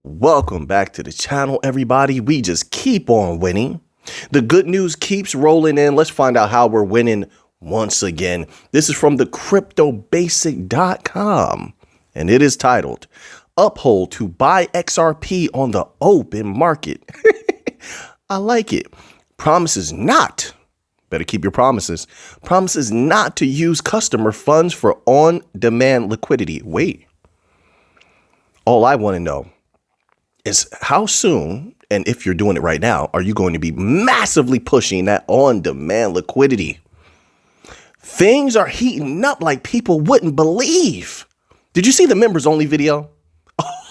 Welcome back to the channel, everybody. We just keep on winning. The good news keeps rolling in. Let's find out how we're winning once again. This is from the cryptobasic.com, and it is titled, Uphold to Buy XRP on the Open Market. I like it. Promises not, better keep your promises, promises not to use customer funds for on-demand liquidity. Wait, all I want to know is how soon, and if you're doing it right now, are you going to be massively pushing that on-demand liquidity? Things are heating up like people wouldn't believe. Did you see the members only video?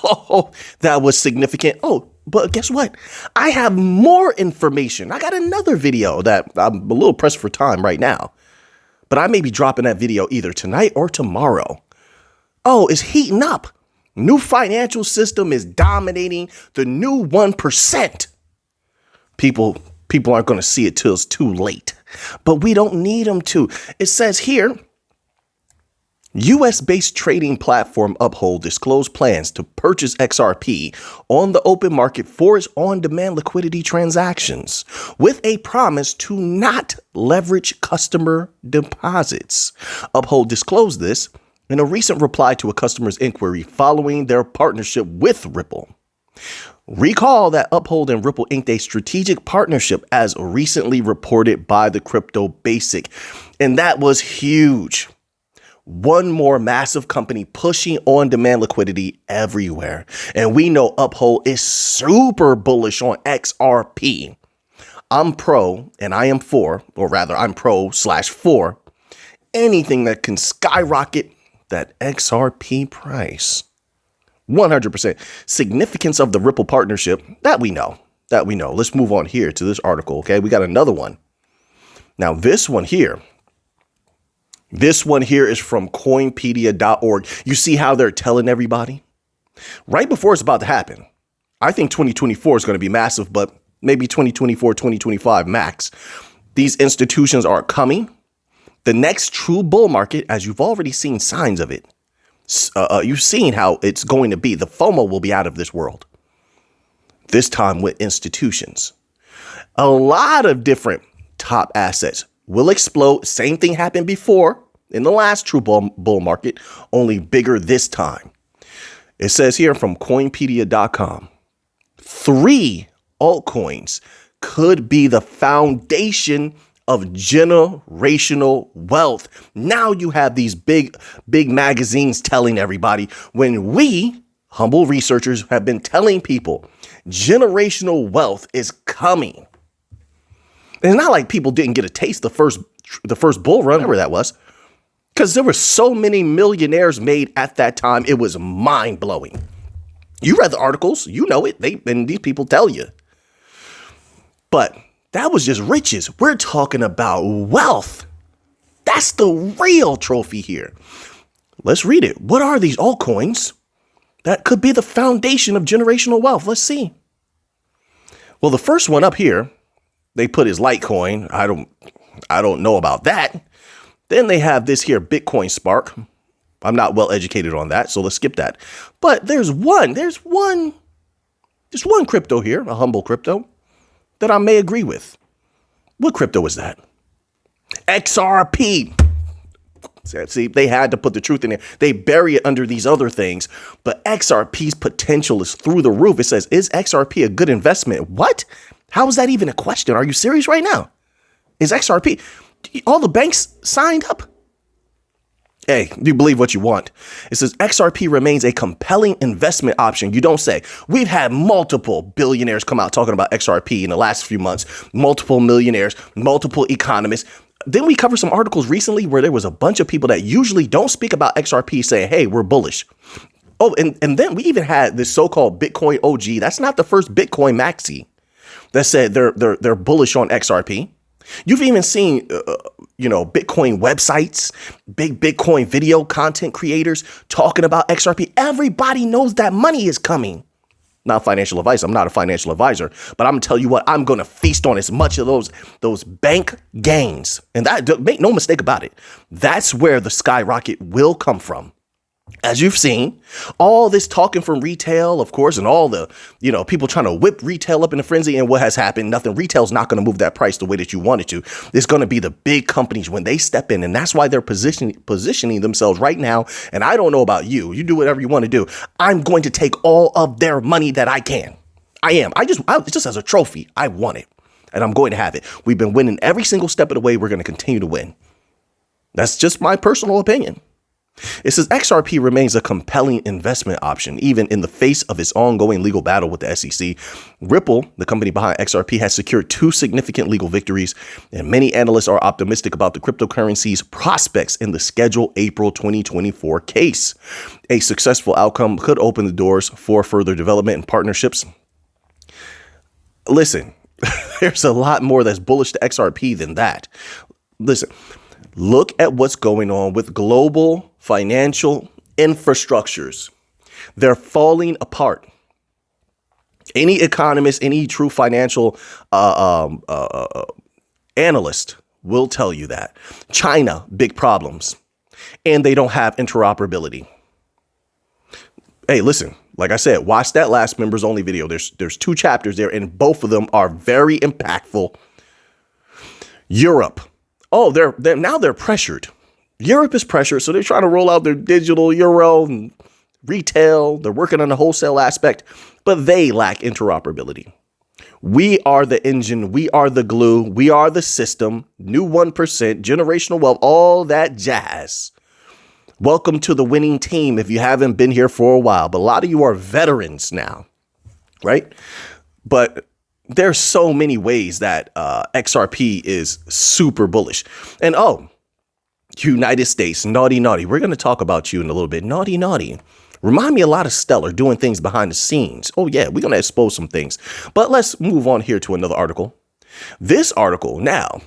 Oh, that was significant. Oh, but guess what? I have more information. I got another video that I'm a little pressed for time right now, but I may be dropping that video either tonight or tomorrow. Oh, it's heating up. New financial system is dominating the new 1%. People aren't going to see it till it's too late, but we don't need them to. It says here, US-based trading platform Uphold disclosed plans to purchase XRP on the open market for its on-demand liquidity transactions, with a promise to not leverage customer deposits. Uphold disclosed this in a recent reply to a customer's inquiry following their partnership with Ripple. Recall that Uphold and Ripple inked a strategic partnership as recently reported by the Crypto Basic, and that was huge. One more massive company pushing on-demand liquidity everywhere. And we know Uphold is super bullish on XRP. I'm pro and I am for, or rather I'm pro/for, anything that can skyrocket that XRP price. 100% significance of the Ripple partnership that we know. Let's move on here to this article. Okay, we got another one. Now this one here is from coinpedia.org. You see how they're telling everybody right before it's about to happen. I think 2024 is going to be massive, but maybe 2024, 2025 max. These institutions are coming. The next true bull market, as you've already seen signs of it, you've seen how it's going to be. The FOMO will be out of this world. This time with institutions. A lot of different top assets will explode. Same thing happened before in the last true bull market, only bigger this time. It says here from coinpedia.com, 3 altcoins could be the foundation of generational wealth. Now you have these big magazines telling everybody, when we, humble researchers, have been telling people generational wealth is coming. It's not like people didn't get a taste the first bull run, whatever that was, because there were so many millionaires made at that time. It was mind blowing. You read the articles, you know it. And these people tell you. But that was just riches. We're talking about wealth. That's the real trophy here. Let's read it. What are these altcoins that could be the foundation of generational wealth? Let's see. Well, the first one up here, they put is Litecoin. I don't know about that. Then they have this here, Bitcoin Spark. I'm not well educated on that, so let's skip that. But there's one crypto here, a humble crypto, that I may agree with. What crypto is that? XRP. See, they had to put the truth in there. They bury it under these other things, but XRP's potential is through the roof. It says, is XRP a good investment? What? How is that even a question? Are you serious right now? Is XRP, all the banks signed up? Hey, you believe what you want. It says XRP remains a compelling investment option. You don't say. We've had multiple billionaires come out talking about XRP in the last few months, multiple millionaires, multiple economists. Then we covered some articles recently where there was a bunch of people that usually don't speak about XRP saying, hey, we're bullish. Oh, and then we even had this so-called Bitcoin OG. That's not the first Bitcoin maxi that said they're bullish on XRP. You've even seen, Bitcoin websites, big Bitcoin video content creators talking about XRP. Everybody knows that money is coming. Not financial advice. I'm not a financial advisor, but I'm gonna tell you what, I'm going to feast on as much of those bank gains. And that, make no mistake about it, that's where the skyrocket will come from. As you've seen, all this talking from retail, of course, and all the, people trying to whip retail up in a frenzy. And what has happened? Nothing. Retail's not going to move that price the way that you want it to. It's going to be the big companies when they step in. And that's why they're positioning themselves right now. And I don't know about you. You do whatever you want to do. I'm going to take all of their money that I can. I am. Just as a trophy, I want it. And I'm going to have it. We've been winning every single step of the way. We're going to continue to win. That's just my personal opinion. It says XRP remains a compelling investment option, even in the face of its ongoing legal battle with the SEC. Ripple, the company behind XRP, has secured 2 significant legal victories, and many analysts are optimistic about the cryptocurrency's prospects in the scheduled April 2024 case. A successful outcome could open the doors for further development and partnerships. Listen, there's a lot more that's bullish to XRP than that. Listen. Look at what's going on with global financial infrastructures. They're falling apart. Any economist, any true financial analyst will tell you that. China, big problems. And they don't have interoperability. Hey, listen, like I said, watch that last members only video. There's 2 chapters there, and both of them are very impactful. Europe. Oh, they're pressured. Europe is pressured, so they're trying to roll out their digital euro and retail. They're working on the wholesale aspect, but they lack interoperability. We are the engine. We are the glue. We are the system. New 1%, generational wealth, all that jazz. Welcome to the winning team if you haven't been here for a while, but a lot of you are veterans now, right? But there's so many ways that XRP is super bullish. And United States, naughty. We're going to talk about you in a little bit. Naughty. Remind me a lot of Stellar doing things behind the scenes. Oh, yeah, we're going to expose some things. But let's move on here to another article. This article now,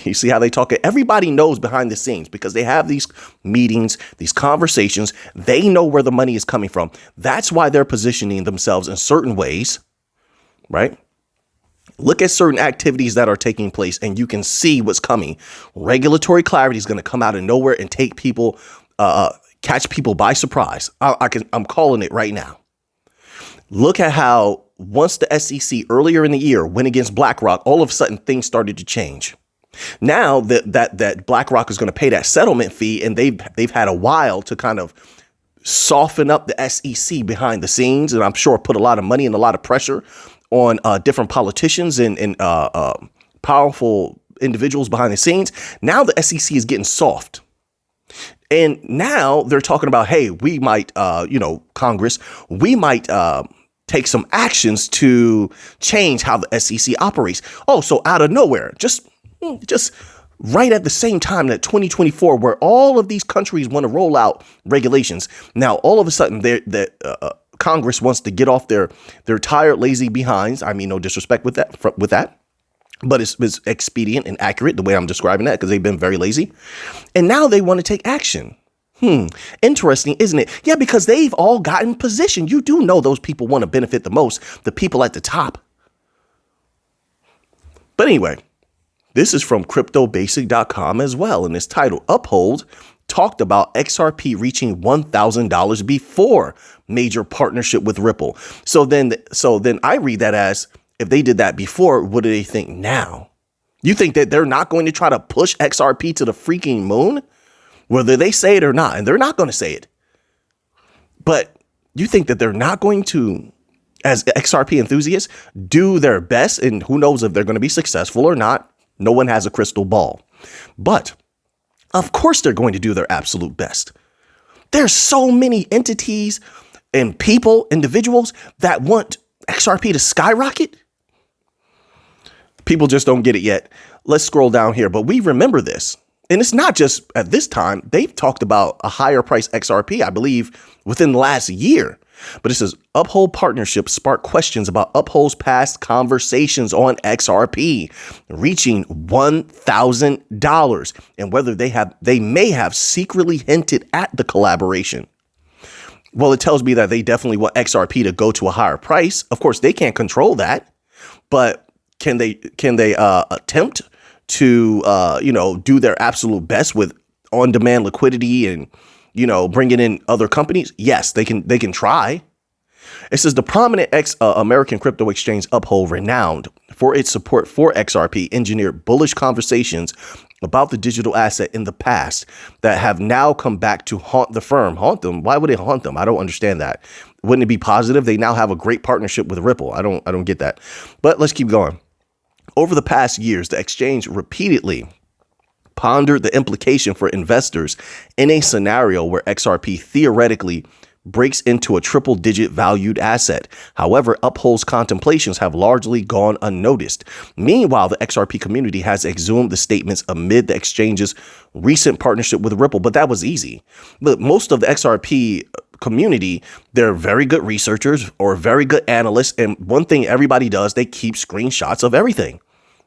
you see how they talk. Everybody knows behind the scenes because they have these meetings, these conversations. They know where the money is coming from. That's why they're positioning themselves in certain ways, right? Look at certain activities that are taking place and you can see what's coming. Regulatory clarity is going to come out of nowhere and take people, catch people by surprise. I'm calling it right now. Look at how once the SEC earlier in the year went against BlackRock, all of a sudden things started to change. Now that BlackRock is going to pay that settlement fee, and they've had a while to kind of soften up the SEC behind the scenes, and I'm sure put a lot of money and a lot of pressure on different politicians and powerful individuals behind the scenes. Now the SEC is getting soft. And now they're talking about, hey, we might, Congress, we might take some actions to change how the SEC operates. Oh, so out of nowhere, just right at the same time that 2024, where all of these countries want to roll out regulations. Now, all of a sudden, Congress wants to get off their tired, lazy behinds. I mean, no disrespect with that. But it's expedient and accurate the way I'm describing that because they've been very lazy. And now they want to take action. Interesting, isn't it? Yeah, because they've all gotten position. You do know those people want to benefit the most, the people at the top. But anyway, this is from cryptobasic.com as well. And this title, Uphold, talked about XRP reaching $1,000 before major partnership with Ripple. So then I read that as, if they did that before, what do they think now? You think that they're not going to try to push XRP to the freaking moon? Whether they say it or not, and they're not going to say it. But you think that they're not going to, as XRP enthusiasts, do their best, and who knows if they're going to be successful or not. No one has a crystal ball. But of course they're going to do their absolute best. There's so many entities and people, individuals that want XRP to skyrocket. People just don't get it yet. Let's scroll down here, but we remember this. And it's not just at this time. They've talked about a higher price XRP, I believe, within the last year. But it says Uphold partnership sparked questions about Uphold's past conversations on XRP reaching $1,000 and whether they may have secretly hinted at the collaboration. Well, it tells me that they definitely want XRP to go to a higher price. Of course, they can't control that, but can they attempt to, do their absolute best with on-demand liquidity and, bringing in other companies? Yes, they can try. It says the prominent American crypto exchange Uphold, renowned for its support for XRP, engineered bullish conversations about the digital asset in the past that have now come back to haunt the firm. Haunt them? Why would it haunt them? I don't understand that. Wouldn't it be positive? They now have a great partnership with Ripple. I don't get that. But let's keep going. Over the past years, the exchange repeatedly pondered the implication for investors in a scenario where XRP theoretically breaks into a triple-digit valued asset. However, Uphold's contemplations have largely gone unnoticed. Meanwhile, the XRP community has exhumed the statements amid the exchange's recent partnership with Ripple, but that was easy. Look, most of the XRP community, they're very good researchers or very good analysts, and one thing everybody does, they keep screenshots of everything.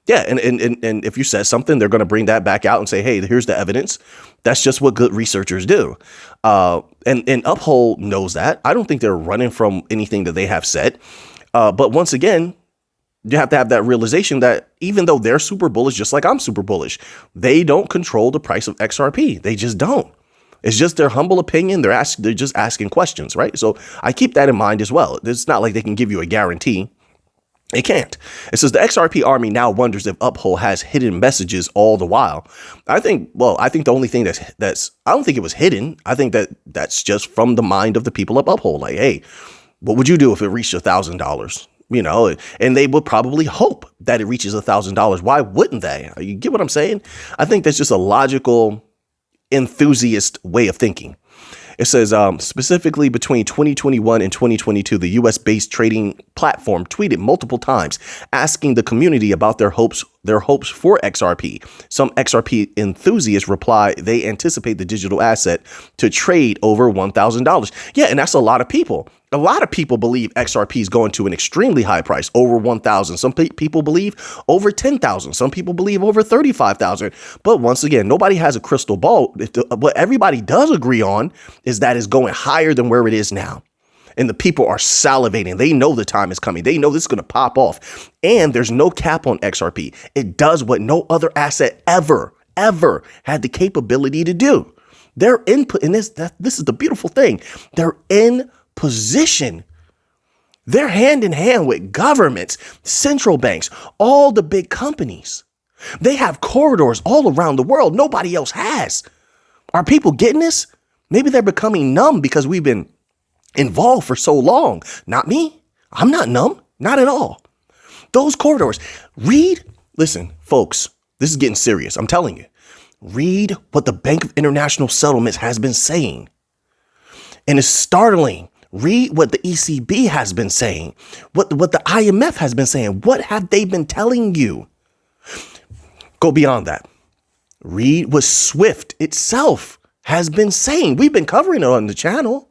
Yeah, and if you said something, they're going to bring that back out and say, hey, here's the evidence. That's just what good researchers do. And Uphold knows that. I don't think they're running from anything that they have said. But once again, you have to have that realization that even though they're super bullish, just like I'm super bullish, they don't control the price of XRP. They just don't. It's just their humble opinion. They're just asking questions, right? So I keep that in mind as well. It's not like they can give you a guarantee. It can't. It says the XRP army now wonders if Uphold has hidden messages all the while. I think the only thing that's I don't think it was hidden. I think that's just from the mind of the people of Uphold. Like, hey, what would you do if it reached $1,000? And they would probably hope that it reaches $1,000. Why wouldn't they? You get what I'm saying? I think that's just a logical, enthusiast way of thinking. It says specifically between 2021 and 2022, the U.S.-based trading platform tweeted multiple times asking the community about their hopes for XRP. Some XRP enthusiasts reply they anticipate the digital asset to trade over $1,000. Yeah, and that's a lot of people. A lot of people believe XRP is going to an extremely high price, over 1,000. Some people believe over 10,000. Some people believe over 35,000. But once again, nobody has a crystal ball. What everybody does agree on is that it's going higher than where it is now. And the people are salivating. They know the time is coming. They know this is going to pop off. And there's no cap on XRP. It does what no other asset ever had the capability to do. They're input in this. This is the beautiful thing. They're in position. They're hand in hand with governments, central banks, all the big companies. They have corridors all around the world. Nobody else has. Are people getting this? Maybe they're becoming numb because we've been involved for so long. Not me. I'm not numb. Not at all. Those corridors. Listen, folks, this is getting serious. I'm telling you. Read what the Bank of International Settlements has been saying. And it's startling. Read what the ECB has been saying, what the IMF has been saying. What have they been telling you? Go beyond that. Read what SWIFT itself has been saying. We've been covering it on the channel.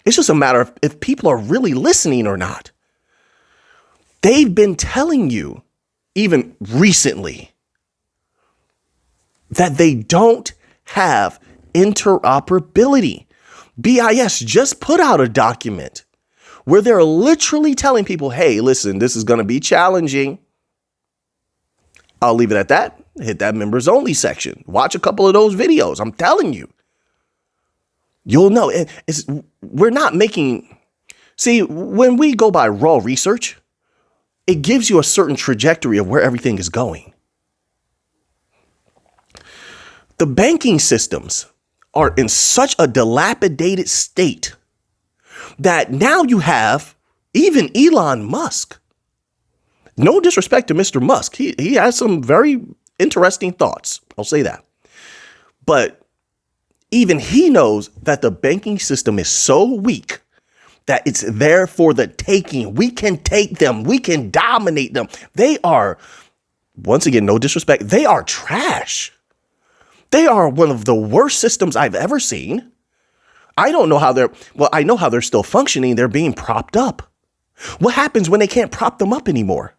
It's just a matter of if people are really listening or not. They've been telling you, even recently, that they don't have interoperability. BIS just put out a document where they're literally telling people, hey, listen, this is going to be challenging. I'll leave it at that. Hit that members only section. Watch a couple of those videos. I'm telling you. You'll know. We're not making. See, when we go by raw research, it gives you a certain trajectory of where everything is going. The banking systems are in such a dilapidated state that now you have even Elon Musk. No disrespect to Mr. Musk. He has some very interesting thoughts. I'll say that. But even he knows that the banking system is so weak that it's there for the taking. We can take them. We can dominate them. They are, once again, no disrespect. They are trash. They are one of the worst systems I've ever seen. I don't know how I know how they're still functioning. They're being propped up. What happens when they can't prop them up anymore?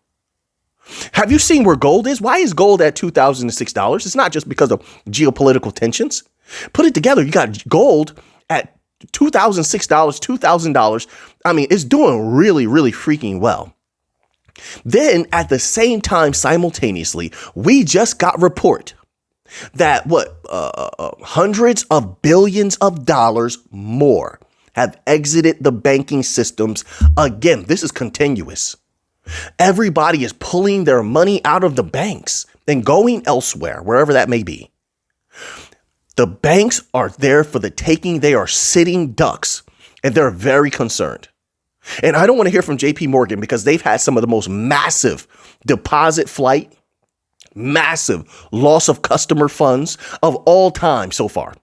Have you seen where gold is? Why is gold at $2,006? It's not just because of geopolitical tensions. Put it together. You got gold at $2,006, $2,000. I mean, it's doing really, really freaking well. Then at the same time, simultaneously, we just got report that hundreds of billions of dollars more have exited the banking systems. Again, this is continuous. Everybody is pulling their money out of the banks and going elsewhere, wherever that may be. The banks are there for the taking. They are sitting ducks, and they're very concerned. And I don't want to hear from JP Morgan because they've had some of the most massive deposit flight, massive loss of customer funds of all time so far.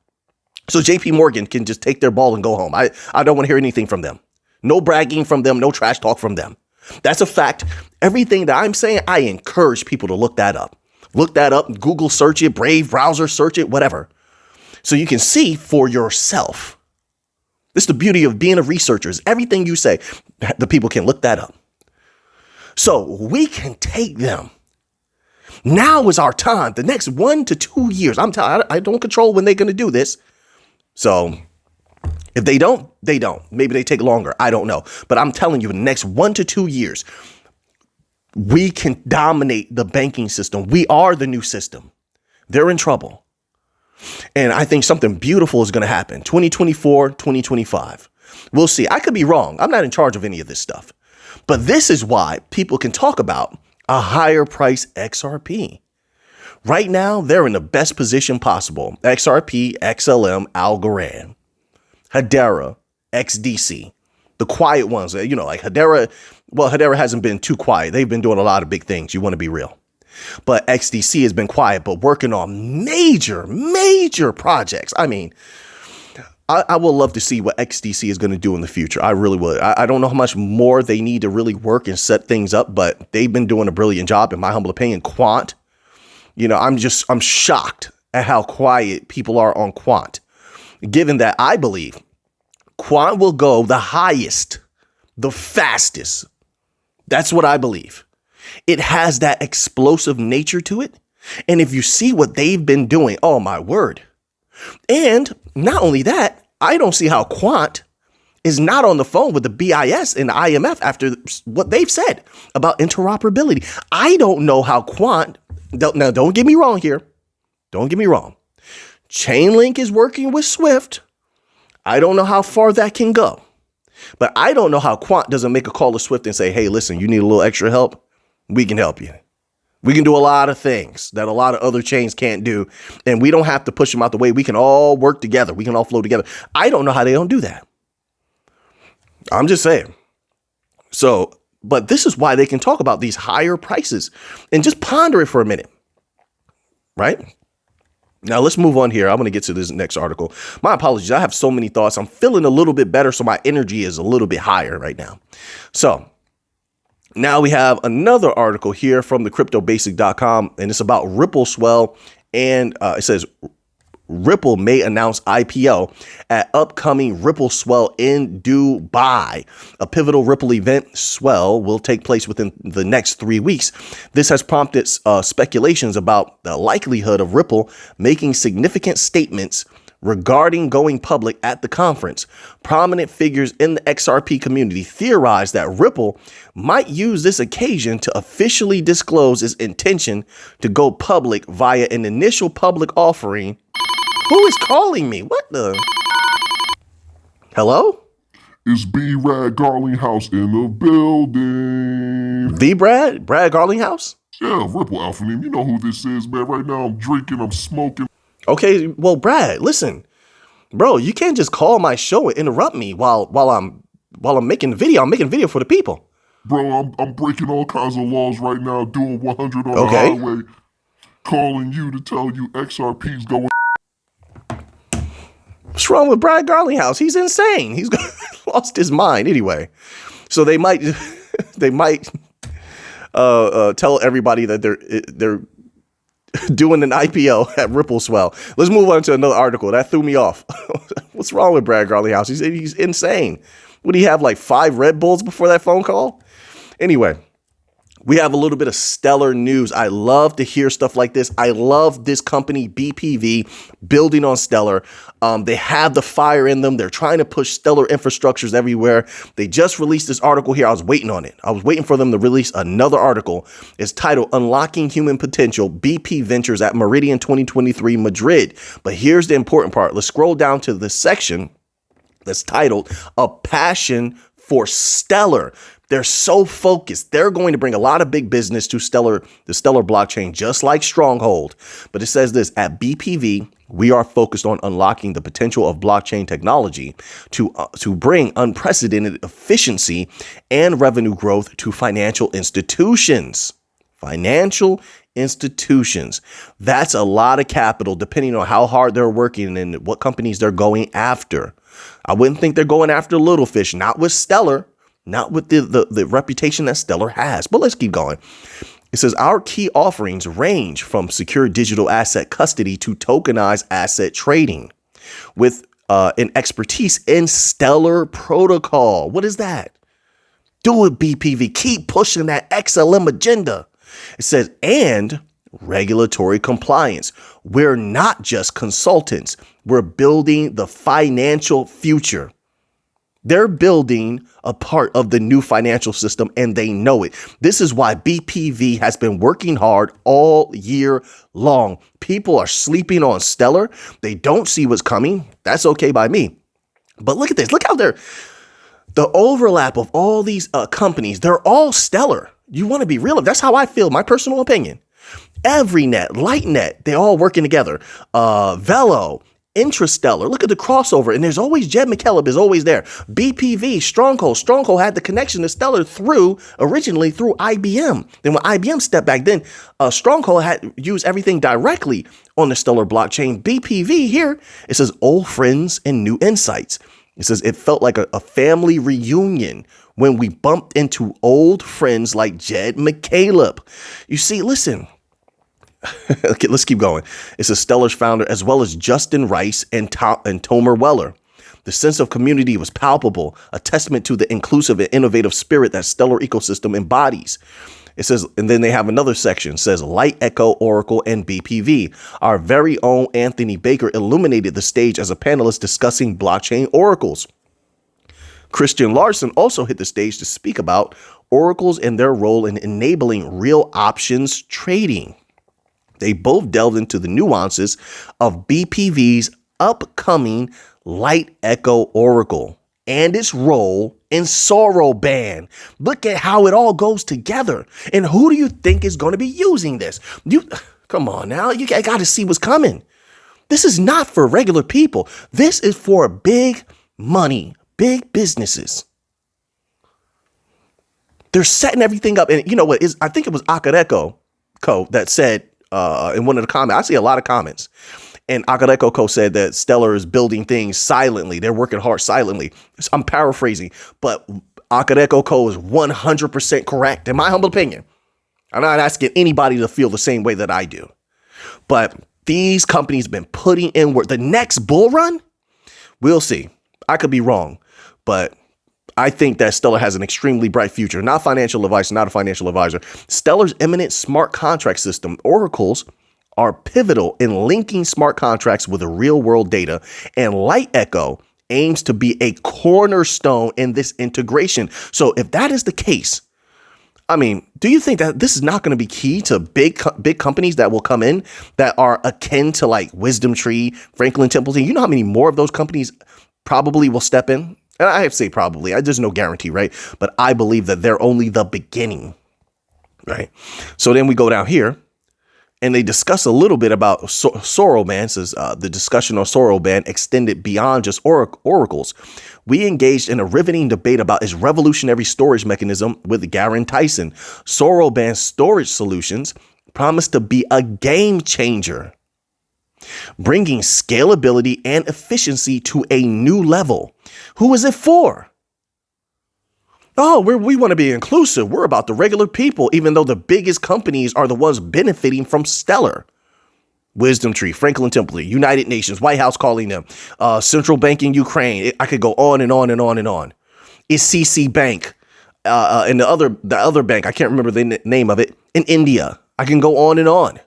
So JP Morgan can just take their ball and go home. I don't want to hear anything from them. No bragging from them. No trash talk from them. That's a fact. Everything that I'm saying, I encourage people to look that up. Look that up. Google search it, Brave browser search it, whatever. So you can see for yourself. This is the beauty of being a researcher is everything you say, the people can look that up. So we can take them. Now is our time. The next 1 to 2 years. I'm telling you, I don't control when they're going to do this. So if they don't, they don't. Maybe they take longer. I don't know. But I'm telling you, in the next 1 to 2 years, we can dominate the banking system. We are the new system. They're in trouble. And I think something beautiful is going to happen. 2024, 2025. We'll see. I could be wrong. I'm not in charge of any of this stuff. But this is why people can talk about a higher price XRP. Right now, they're in the best position possible. XRP, XLM, Algorand, Hedera, XDC, the quiet ones, like Hedera. Well, Hedera hasn't been too quiet. They've been doing a lot of big things. You want to be real. But XDC has been quiet, but working on major projects. I mean, I will love to see what XDC is going to do in the future. I really would. I don't know how much more they need to really work and set things up, but they've been doing a brilliant job, in my humble opinion. Quant, I'm shocked at how quiet people are on Quant, given that I believe Quant will go the highest, the fastest. That's what I believe. It has that explosive nature to it. And if you see what they've been doing, oh my word. And not only that, I don't see how Quant is not on the phone with the BIS and the IMF after what they've said about interoperability. I don't know how Quant, now don't get me wrong here. Don't get me wrong. Chainlink is working with Swift. I don't know how far that can go. But I don't know how Quant doesn't make a call to Swift and say, hey, listen, you need a little extra help. We can help you. We can do a lot of things that a lot of other chains can't do. And we don't have to push them out the way. We can all work together. We can all flow together. I don't know how they don't do that. I'm just saying. So, but this is why they can talk about these higher prices and just ponder it for a minute. Right? Now, let's move on here. I'm going to get to this next article. My apologies. I have so many thoughts. I'm feeling a little bit better, so my energy is a little bit higher right now. So now we have another article here from the cryptobasic.com, and it's about Ripple swell. And it says Ripple may announce IPO at upcoming Ripple swell in Dubai. A pivotal Ripple event swell will take place within the next 3 weeks. This has prompted speculations about the likelihood of Ripple making significant statements regarding going public at the conference. Prominent figures in the XRP community theorize that Ripple might use this occasion to officially disclose its intention to go public via an initial public offering. Who is calling me? What the? Hello? It's B-Rad Garlinghouse in the building. The Brad Garlinghouse? Yeah, Ripple Alpha Name. You know who this is, man. Right now I'm drinking, I'm smoking. Okay, well, Brad, listen, bro, you can't just call my show and interrupt me while I'm making the video. I'm making a video for the people. Bro, I'm breaking all kinds of laws right now, doing 100 on the highway, calling you to tell you XRP's going. What's wrong with Brad Garlinghouse? He's insane. He's lost his mind anyway. So they might tell everybody that they're doing an IPO at Ripple swell. Let's move on to another article. That threw me off. What's wrong with Brad Garlinghouse? He's insane. Would he have like 5 Red Bulls before that phone call? Anyway, We have a little bit of Stellar news. I love to hear stuff like this. I love this company, BPV, building on Stellar. They have the fire in them. They're trying to push Stellar infrastructures everywhere. They just released this article here. I was waiting on it. I was waiting for them to release another article. It's titled Unlocking Human Potential, BP Ventures at Meridian 2023 Madrid. But here's the important part. Let's scroll down to this section that's titled A Passion for Stellar. They're so focused. They're going to bring a lot of big business to the Stellar blockchain, just like Stronghold. But it says this: at BPV, we are focused on unlocking the potential of blockchain technology to bring unprecedented efficiency and revenue growth to financial institutions. Financial institutions. That's a lot of capital, depending on how hard they're working and what companies they're going after. I wouldn't think they're going after little fish, not with Stellar. Not with the reputation that Stellar has. But let's keep going. It says our key offerings range from secure digital asset custody to tokenized asset trading with an expertise in Stellar protocol. What is that? Do it, BPV. Keep pushing that XLM agenda. It says, and regulatory compliance. We're not just consultants. We're building the financial future. They're building a part of the new financial system, and they know it. This is why BPV has been working hard all year long. People are sleeping on Stellar. They don't see what's coming. That's okay by me. But look at this. Look how the overlap of all these companies, they're all Stellar. You want to be real. That's how I feel, my personal opinion. EveryNet, LightNet, they all working together. Velo, Intrastellar, look at the crossover, and there's always Jed McKellop is always there. BPV, Stronghold had the connection to Stellar originally through IBM. Then when IBM stepped back, then Stronghold had used everything directly on the Stellar blockchain. BPV here, it says old friends and new insights. It says it felt like a family reunion when we bumped into old friends like Jed McKellop. You see, listen. Okay, let's keep going. It's a Stellar's founder, as well as Justin Rice and Tomer Weller. The sense of community was palpable, a testament to the inclusive and innovative spirit that Stellar ecosystem embodies. It says, and then they have another section, says Light Echo, Oracle, and BPV. Our very own Anthony Baker illuminated the stage as a panelist discussing blockchain oracles. Christian Larson also hit the stage to speak about oracles and their role in enabling real options trading. They both delved into the nuances of BPV's upcoming Light Echo Oracle and its role in Soroban. Look at how it all goes together. And who do you think is going to be using this? Come on now, you got to see what's coming. This is not for regular people. This is for big money, big businesses. They're setting everything up. And you know what? I think it was Akareko that said, in one of the comments, I see a lot of comments, and Akareko Co said that Stellar is building things silently. They're working hard silently. I'm paraphrasing, but Akareko Co is 100% correct, in my humble opinion. I'm not asking anybody to feel the same way that I do, but these companies have been putting in work. The next bull run, we'll see. I could be wrong, but I think that Stellar has an extremely bright future. Not financial advice, not a financial advisor. Stellar's imminent smart contract system, oracles, are pivotal in linking smart contracts with real world data, and Light Echo aims to be a cornerstone in this integration. So if that is the case, I mean, do you think that this is not going to be key to big companies that will come in that are akin to like Wisdom Tree, Franklin Templeton? You know how many more of those companies probably will step in? And I have to say probably, there's no guarantee, right? But I believe that they're only the beginning, right? So then we go down here and they discuss a little bit about Soroban. Says the discussion on Soroban extended beyond just oracles. We engaged in a riveting debate about its revolutionary storage mechanism with Garen Tyson. Soroban's storage solutions promise to be a game changer, bringing scalability and efficiency to a new level. Who is it for? Oh, we want to be inclusive. We're about the regular people, even though the biggest companies are the ones benefiting from Stellar. Wisdom Tree, Franklin Templeton, United Nations, White House calling them, central bank in Ukraine. I could go on and on and on and on. It's CC Bank, and the other bank, I can't remember the name of it, in India. I can go on and on.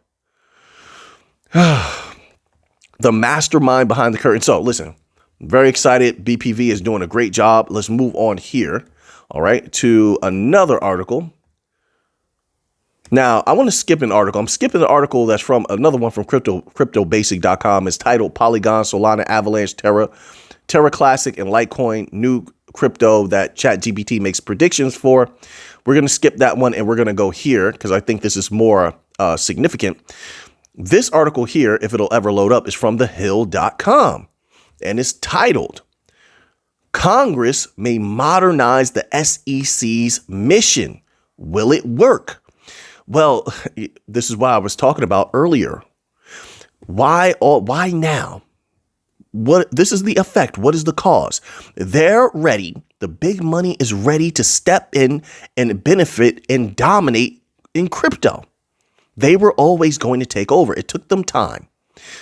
The mastermind behind the curtain. So listen, very excited. BPV is doing a great job. Let's move on here. All right, to another article. Now, I want to skip an article. I'm skipping the article that's from another one from cryptobasic.com. It's titled Polygon, Solana, Avalanche, Terra Classic, and Litecoin, new crypto that ChatGPT makes predictions for. We're going to skip that one and we're going to go here because I think this is more significant. This article here, if it'll ever load up, is from thehill.com and it's titled Congress may modernize the SEC's mission. Will it work? Well, this is what I was talking about earlier. Why now? This is the effect. What is the cause? They're ready. The big money is ready to step in and benefit and dominate in crypto. They were always going to take over. It took them time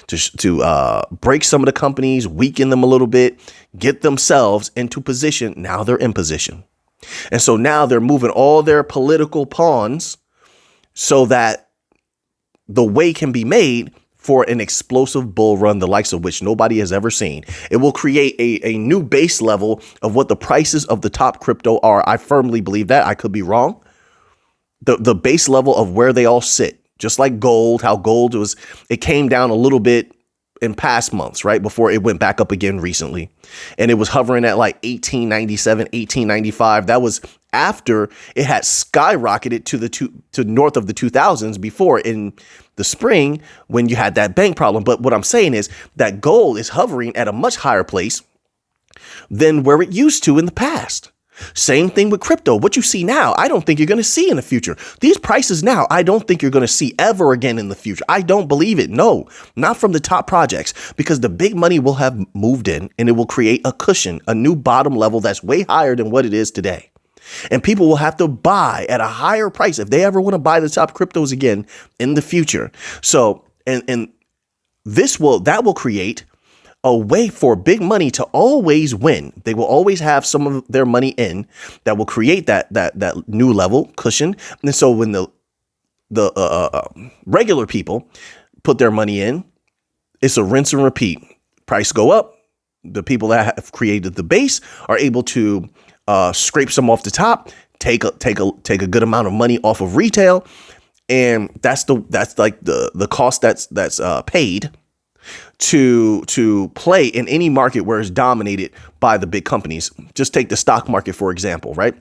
to break some of the companies, weaken them a little bit, get themselves into position. Now they're in position. And so now they're moving all their political pawns so that the way can be made for an explosive bull run, the likes of which nobody has ever seen. It will create a new base level of what the prices of the top crypto are. I firmly believe that. I could be wrong. The base level of where they all sit, just like gold, how gold it came down a little bit in past months, right? Before it went back up again recently. And it was hovering at like 1897, 1895. That was after it had skyrocketed to north of the 2000s before in the spring when you had that bank problem. But what I'm saying is that gold is hovering at a much higher place than where it used to in the past. Same thing with crypto. What you see now, I don't think you're going to see in the future. These prices now, I don't think you're going to see ever again in the future. I don't believe it. No, not from the top projects, because the big money will have moved in and it will create a cushion, a new bottom level that's way higher than what it is today. And people will have to buy at a higher price if they ever want to buy the top cryptos again in the future. So, and that will create a way for big money to always win. They will always have some of their money in that will create that new level cushion. And so when the regular people put their money in, it's a rinse and repeat. Price go up. The people that have created the base are able to scrape some off the top, take a good amount of money off of retail, and that's like the cost that's paid to play in any market where it's dominated by the big companies. Just take the stock market, for example, right?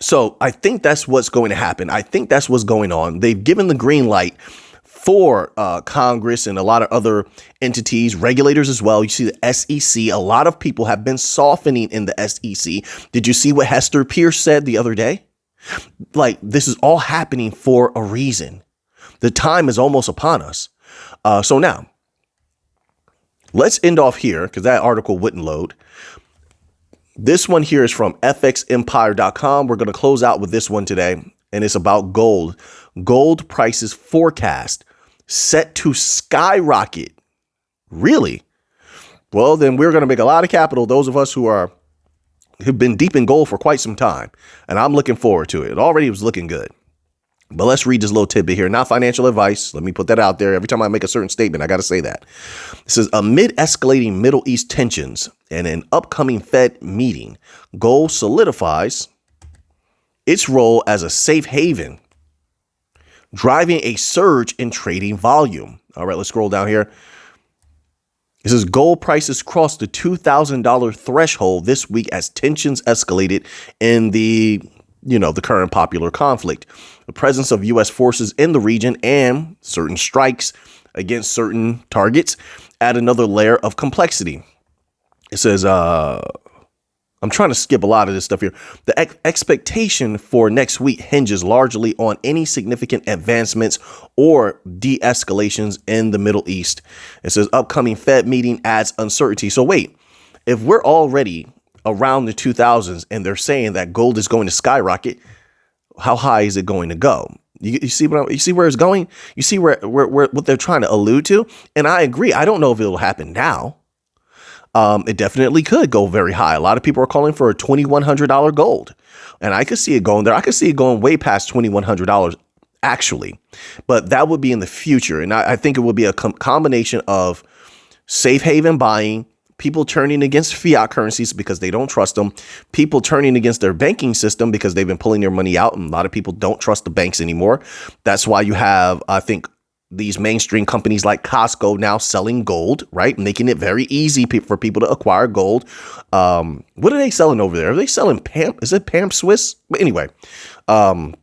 So I think that's what's going to happen. I think that's what's going on. They've given the green light for Congress and a lot of other entities, regulators as well. You see the SEC. A lot of people have been softening in the SEC. Did you see what Hester Pierce said the other day? Like, this is all happening for a reason. The time is almost upon us. So now, let's end off here because that article wouldn't load. This one here is from fxempire.com. We're going to close out with this one today, and it's about gold. Gold prices forecast set to skyrocket. Really? Well, then we're going to make a lot of capital, those of us who've been deep in gold for quite some time, and I'm looking forward to it. It already was looking good. But let's read this little tidbit here. Not financial advice. Let me put that out there. Every time I make a certain statement, I got to say that. It says, amid escalating Middle East tensions and an upcoming Fed meeting, gold solidifies its role as a safe haven, driving a surge in trading volume. All right, let's scroll down here. It says gold prices crossed the $2,000 threshold this week as tensions escalated in the current popular conflict. The presence of U.S. forces in the region and certain strikes against certain targets add another layer of complexity. It says, I'm trying to skip a lot of this stuff here. The expectation for next week hinges largely on any significant advancements or de-escalations in the Middle East. It says upcoming Fed meeting adds uncertainty. So wait, if we're already around the 2000s and they're saying that gold is going to skyrocket, how high is it going to go? You see where it's going? You see where what they're trying to allude to? And I agree. I don't know if it'll happen now. it definitely could go very high. A lot of people are calling for a $2,100 gold, and I could see it going there. I could see it going way past $2,100 actually, but that would be in the future. And I think it would be a combination of safe haven buying, people turning against fiat currencies because they don't trust them, people turning against their banking system because they've been pulling their money out. And a lot of people don't trust the banks anymore. That's why you have, I think, these mainstream companies like Costco now selling gold, right? Making it very easy for people to acquire gold. What are they selling over there? Are they selling Pamp? Is it Pamp Swiss? But anyway, I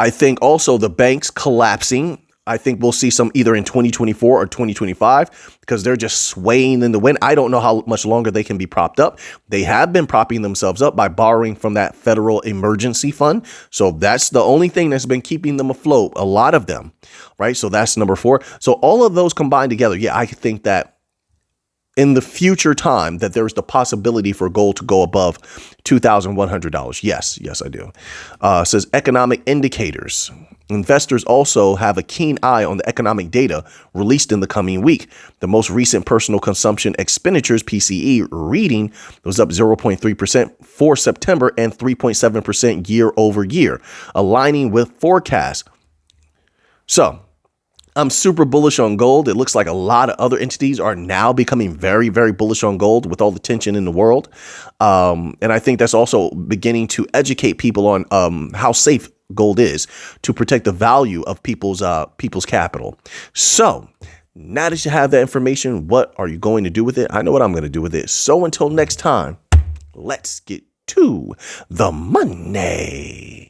think also the banks collapsing. I think we'll see some either in 2024 or 2025 because they're just swaying in the wind. I don't know how much longer they can be propped up. They have been propping themselves up by borrowing from that federal emergency fund. So that's the only thing that's been keeping them afloat. A lot of them, right? So that's number 4. So all of those combined together. Yeah, I think that in the future time that there's the possibility for gold to go above $2,100. Yes, I do. Says economic indicators. Investors also have a keen eye on the economic data released in the coming week. The most recent personal consumption expenditures PCE reading was up 0.3% for September and 3.7% year over year, aligning with forecasts. So I'm super bullish on gold. It looks like a lot of other entities are now becoming very, very bullish on gold with all the tension in the world. And I think that's also beginning to educate people on how safe gold is to protect the value of people's capital. So now that you have that information, what are you going to do with it? I know what I'm going to do with it. So until next time, let's get to the money.